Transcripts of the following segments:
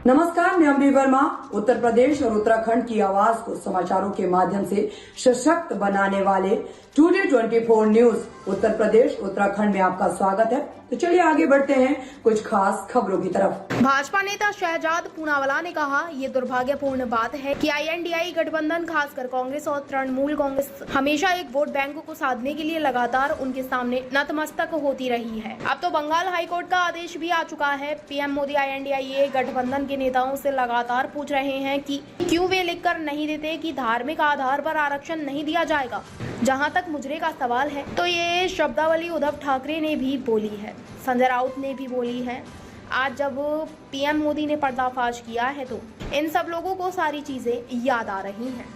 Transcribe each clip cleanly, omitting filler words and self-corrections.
नमस्कार, मैं अम्बी वर्मा। उत्तर प्रदेश और उत्तराखंड की आवाज को समाचारों के माध्यम से सशक्त बनाने वाले टुडे 24 न्यूज उत्तर प्रदेश उत्तराखंड में आपका स्वागत है। तो चलिए आगे बढ़ते हैं कुछ खास खबरों की तरफ। भाजपा नेता शहजाद पूनावाला ने कहा, ये दुर्भाग्यपूर्ण बात है कि INDI गठबंधन खासकर कांग्रेस और तृणमूल कांग्रेस हमेशा एक वोट बैंक को साधने के लिए लगातार उनके सामने नतमस्तक होती रही है। अब तो बंगाल हाईकोर्ट का आदेश भी आ चुका है। PM मोदी INDI गठबंधन के नेताओं से लगातार पूछ रहे हैं कि क्यों वे लिखकर नहीं देते कि धार्मिक आधार पर आरक्षण नहीं दिया जाएगा। जहां तक मुजरे का सवाल है तो ये शब्दावली उद्धव ठाकरे ने भी बोली है, संजय राउत ने भी बोली है। आज जब PM मोदी ने पर्दाफाश किया है तो इन सब लोगों को सारी चीजें याद आ रही हैं।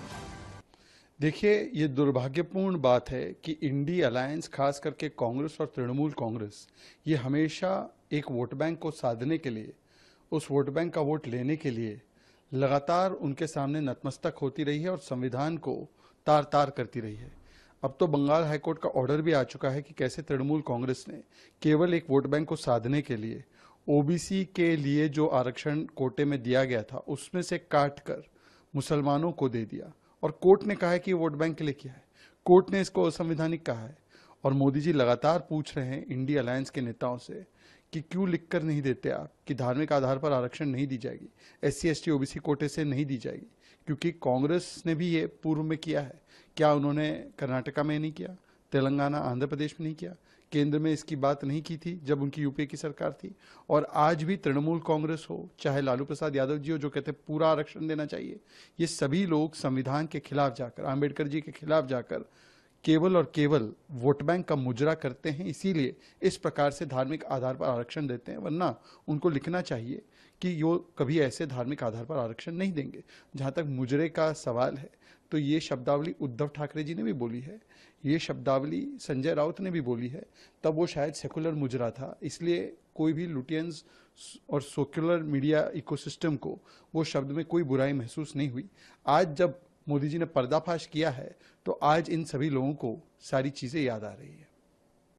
देखिए, ये दुर्भाग्यपूर्ण बात है कि इंडी अलायंस खास करके कांग्रेस और तृणमूल कांग्रेस ये हमेशा एक वोट बैंक को साधने के लिए, उस वोट बैंक का वोट लेने के लिए लगातार उनके सामने नतमस्तक होती रही है और संविधान को तार तार करती रही है। अब तो बंगाल हाईकोर्ट का ऑर्डर भी आ चुका है कि कैसे तृणमूल कांग्रेस ने केवल एक वोट बैंक को साधने के लिए OBC के लिए जो आरक्षण कोटे में दिया गया था उसमें से काट कर मुसलमानों को दे दिया और कोर्ट ने कहा है कि वोट बैंक के लिए किया है। कोर्ट ने इसको असंवैधानिक कहा है और मोदी जी लगातार पूछ रहे हैं इंडी अलायंस के नेताओं से कि क्यों लिखकर नहीं देते आप कि धार्मिक आधार पर आरक्षण नहीं दी जाएगी, SC ST OBC कोटे से नहीं दी जाएगी, क्योंकि कांग्रेस ने भी ये पूर्व में किया है। क्या उन्होंने कर्नाटका में नहीं किया, तेलंगाना आंध्र प्रदेश में नहीं किया, केंद्र में इसकी बात नहीं की थी जब उनकी UPA की सरकार थी। और आज भी तृणमूल कांग्रेस हो चाहे लालू प्रसाद यादव जी हो जो कहते पूरा आरक्षण देना चाहिए, ये सभी लोग संविधान के खिलाफ जाकर, आम्बेडकर जी के खिलाफ जाकर केवल और केवल वोट बैंक का मुजरा करते हैं। इसीलिए इस प्रकार से धार्मिक आधार पर आरक्षण देते हैं, वरना उनको लिखना चाहिए कि यो कभी ऐसे धार्मिक आधार पर आरक्षण नहीं देंगे। जहां तक मुजरे का सवाल है तो ये शब्दावली उद्धव ठाकरे जी ने भी बोली है, ये शब्दावली संजय राउत ने भी बोली है। तब वो शायद सेकुलर मुजरा था, इसलिए कोई भी लुटियंस और सेकुलर मीडिया इकोसिस्टम को वो शब्द में कोई बुराई महसूस नहीं हुई। आज जब मोदी जी ने पर्दाफाश किया है तो आज इन सभी लोगों को सारी चीजें याद आ रही है।